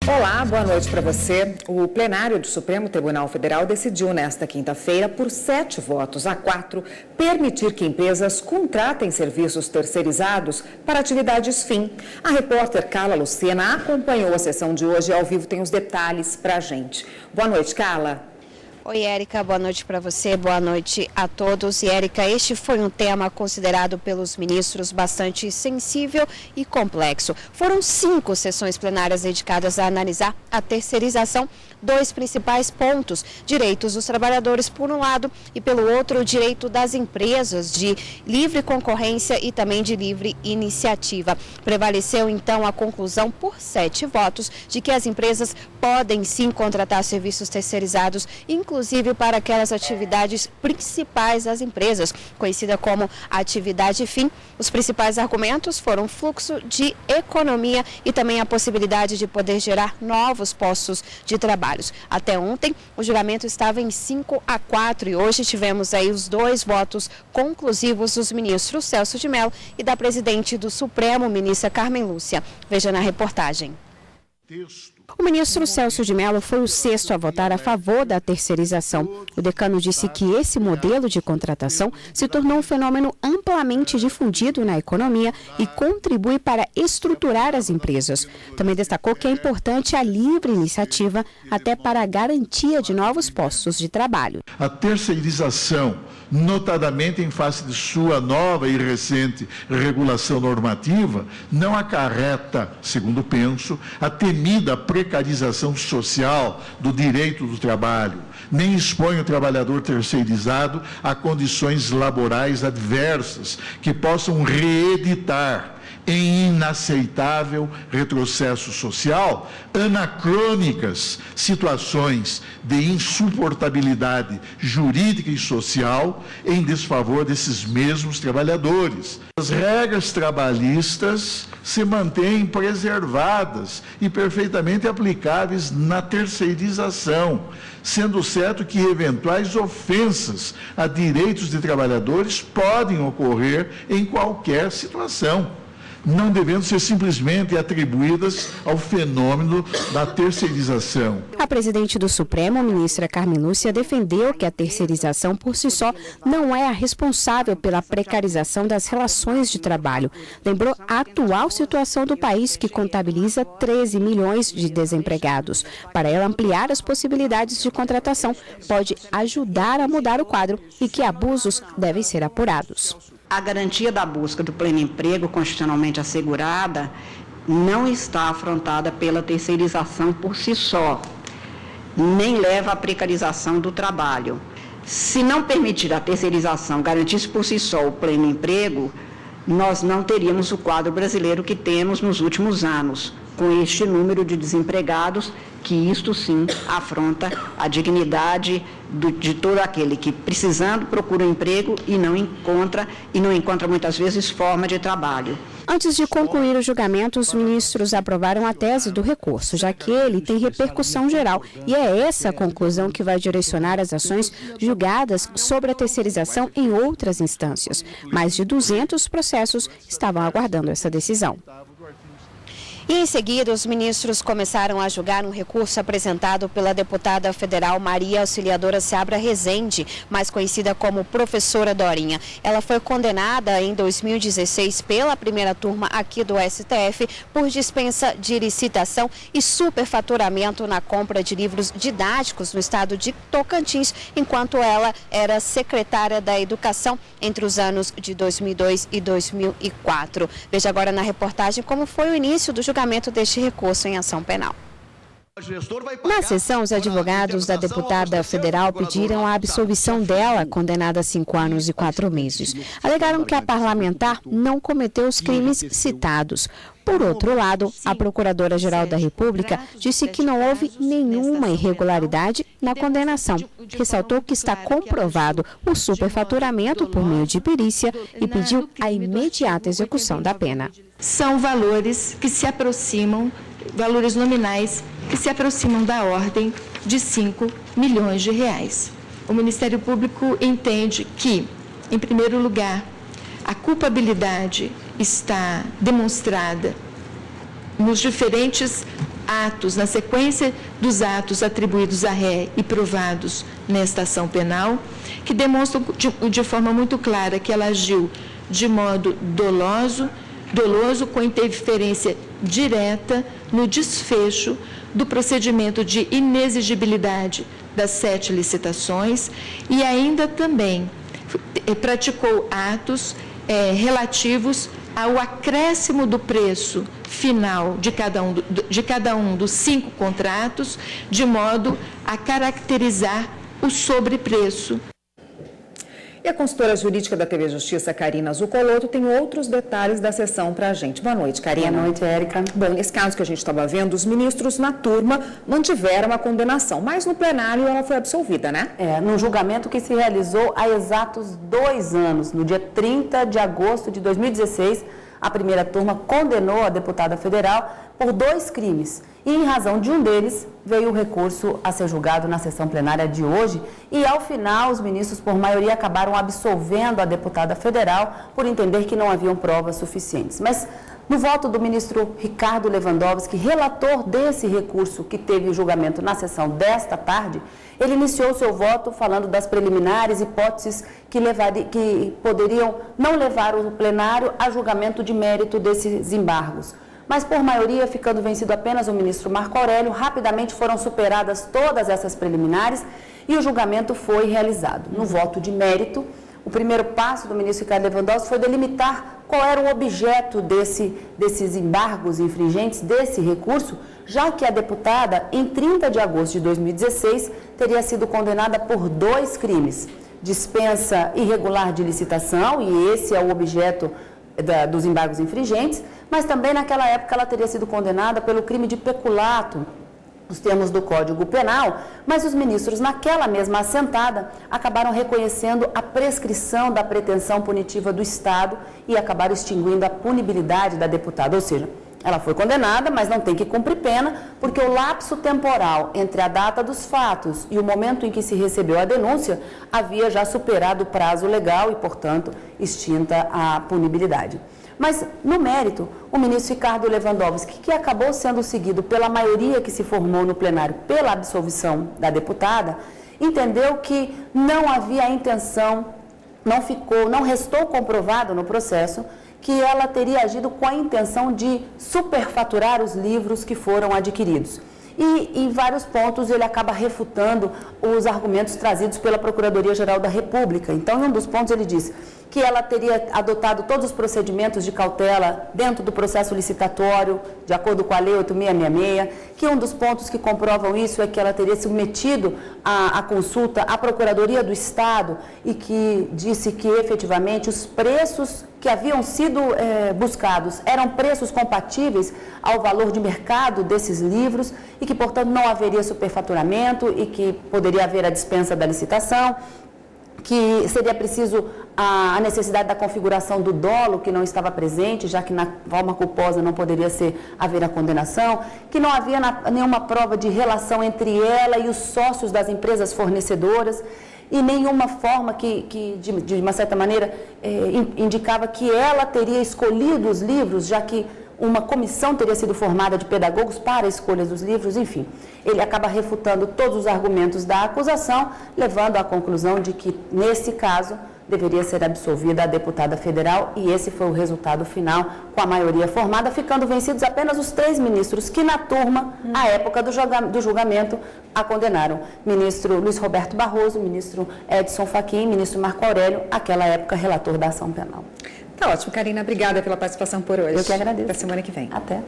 Olá, boa noite para você. O plenário do Supremo Tribunal Federal decidiu nesta quinta-feira, por 7 votos a 4, permitir que empresas contratem serviços terceirizados para atividades fim. A repórter Carla Lucena acompanhou a sessão de hoje e ao vivo tem os detalhes para a gente. Boa noite, Carla. Oi, Érica, boa noite para você, boa noite a todos. E, Érica, este foi um tema considerado pelos ministros bastante sensível e complexo. Foram 5 sessões plenárias dedicadas a analisar a terceirização. 2 principais pontos: direitos dos trabalhadores por um lado e pelo outro o direito das empresas de livre concorrência e também de livre iniciativa. Prevaleceu então a conclusão por 7 votos de que as empresas podem sim contratar serviços terceirizados, inclusive para aquelas atividades principais das empresas, conhecida como atividade fim. Os principais argumentos foram fluxo de economia e também a possibilidade de poder gerar novos postos de trabalho. Até ontem, o julgamento estava em 5 a 4 e hoje tivemos aí os 2 votos conclusivos dos ministros Celso de Mello e da presidente do Supremo, ministra Carmen Lúcia. Veja na reportagem. O ministro Celso de Mello foi o 6º a votar a favor da terceirização. O decano disse que esse modelo de contratação se tornou um fenômeno amplamente difundido na economia e contribui para estruturar as empresas. Também destacou que é importante a livre iniciativa até para a garantia de novos postos de trabalho. A terceirização, notadamente em face de sua nova e recente regulação normativa, não acarreta, segundo penso, a temida precarização social do direito do trabalho, nem expõe o trabalhador terceirizado a condições laborais adversas que possam reeditar em inaceitável retrocesso social anacrônicas situações de insuportabilidade jurídica e social em desfavor desses mesmos trabalhadores. As regras trabalhistas se mantêm preservadas e perfeitamente aplicáveis na terceirização, sendo certo que eventuais ofensas a direitos de trabalhadores podem ocorrer em qualquer situação, não devendo ser simplesmente atribuídas ao fenômeno da terceirização. A presidente do Supremo, ministra Carmen Lúcia, defendeu que a terceirização por si só não é a responsável pela precarização das relações de trabalho. Lembrou a atual situação do país, que contabiliza 13 milhões de desempregados. Para ela, ampliar as possibilidades de contratação pode ajudar a mudar o quadro e que abusos devem ser apurados. A garantia da busca do pleno emprego constitucionalmente assegurada não está afrontada pela terceirização por si só, nem leva à precarização do trabalho. Se não permitir a terceirização garantisse por si só o pleno emprego, nós não teríamos o quadro brasileiro que temos nos últimos anos, com este número de desempregados, que isto sim afronta a dignidade de todo aquele que, precisando, procura um emprego e não encontra muitas vezes forma de trabalho. Antes de concluir o julgamento, os ministros aprovaram a tese do recurso, já que ele tem repercussão geral e é essa a conclusão que vai direcionar as ações julgadas sobre a terceirização em outras instâncias. Mais de 200 processos estavam aguardando essa decisão. E em seguida, os ministros começaram a julgar um recurso apresentado pela deputada federal Maria Auxiliadora Seabra Rezende, mais conhecida como professora Dorinha. Ela foi condenada em 2016 pela primeira turma aqui do STF por dispensa de licitação e superfaturamento na compra de livros didáticos no estado de Tocantins, enquanto ela era secretária da Educação entre os anos de 2002 e 2004. Veja agora na reportagem como foi o início do julgamento deste recurso em ação penal. Na sessão, os advogados da deputada federal pediram a absolvição dela, condenada a 5 anos e 4 meses. Alegaram que a parlamentar não cometeu os crimes citados. Por outro lado, a Procuradora-Geral da República disse que não houve nenhuma irregularidade na condenação. Ressaltou que está comprovado o superfaturamento por meio de perícia e pediu a imediata execução da pena. São valores que se aproximam, valores nominais que se aproximam da ordem de 5 milhões de reais. O Ministério Público entende que, em primeiro lugar, a culpabilidade está demonstrada nos diferentes atos, na sequência dos atos atribuídos à ré e provados nesta ação penal, que demonstram de forma muito clara que ela agiu de modo doloso, com interferência direta no desfecho do procedimento de inexigibilidade das 7 licitações e ainda também praticou atos relativos ao acréscimo do preço final de cada um dos 5 contratos, de modo a caracterizar o sobrepreço. E a consultora jurídica da TV Justiça, Karina Zucolotto, tem outros detalhes da sessão para a gente. Boa noite, Karina. Boa noite, Érica. Bom, nesse caso que a gente estava vendo, os ministros na turma mantiveram a condenação, mas no plenário ela foi absolvida, né? Num julgamento que se realizou há exatos 2 anos, no dia 30 de agosto de 2016, a primeira turma condenou a deputada federal por 2 crimes. E, em razão de um deles, veio o recurso a ser julgado na sessão plenária de hoje. E, ao final, os ministros, por maioria, acabaram absolvendo a deputada federal por entender que não haviam provas suficientes. Mas, no voto do ministro Ricardo Lewandowski, relator desse recurso que teve julgamento na sessão desta tarde, ele iniciou seu voto falando das preliminares hipóteses que poderiam não levar o plenário a julgamento de mérito desses embargos. Mas, por maioria, ficando vencido apenas o ministro Marco Aurélio, rapidamente foram superadas todas essas preliminares e o julgamento foi realizado. No voto de mérito, o primeiro passo do ministro Ricardo Lewandowski foi delimitar qual era o objeto desses embargos infringentes, desse recurso, já que a deputada, em 30 de agosto de 2016, teria sido condenada por 2 crimes. Dispensa irregular de licitação, e esse é o objeto dos embargos infringentes, mas também naquela época ela teria sido condenada pelo crime de peculato, os termos do Código Penal, mas os ministros, naquela mesma assentada, acabaram reconhecendo a prescrição da pretensão punitiva do Estado e acabaram extinguindo a punibilidade da deputada, ou seja, ela foi condenada, mas não tem que cumprir pena, porque o lapso temporal entre a data dos fatos e o momento em que se recebeu a denúncia havia já superado o prazo legal e, portanto, extinta a punibilidade. Mas, no mérito, o ministro Ricardo Lewandowski, que acabou sendo seguido pela maioria que se formou no plenário pela absolvição da entendeu que não havia a intenção, não restou comprovado no processo que ela teria agido com a intenção de superfaturar os livros que foram adquiridos. E, em vários pontos, ele acaba refutando os argumentos trazidos pela Procuradoria-Geral da República. Então, em um dos pontos, ele diz que ela teria adotado todos os procedimentos de cautela dentro do processo licitatório, de acordo com a Lei 8.666, que um dos pontos que comprovam isso é que ela teria submetido a consulta à Procuradoria do Estado e que disse que, efetivamente, os preços que haviam sido buscados eram preços compatíveis ao valor de mercado desses livros e que, portanto, não haveria superfaturamento e que poderia haver a dispensa da licitação, que seria preciso a necessidade da configuração do dolo, que não estava presente, já que na forma culposa não poderia haver a condenação, que não havia nenhuma prova de relação entre ela e os sócios das empresas fornecedoras, e nenhuma forma que de uma certa maneira, indicava que ela teria escolhido os livros, já que uma comissão teria sido formada de pedagogos para a escolha dos livros, enfim. Ele acaba refutando todos os argumentos da acusação, levando à conclusão de que, nesse caso, deveria ser absolvida a deputada federal, e esse foi o resultado final, com a maioria formada, ficando vencidos apenas os 3 ministros que, na turma, à época do julgamento, a condenaram. Ministro Luiz Roberto Barroso, ministro Edson Fachin, ministro Marco Aurélio, àquela época relator da ação penal. Tá ótimo, Karina. Obrigada pela participação por hoje. Eu que agradeço. Até semana que vem. Até.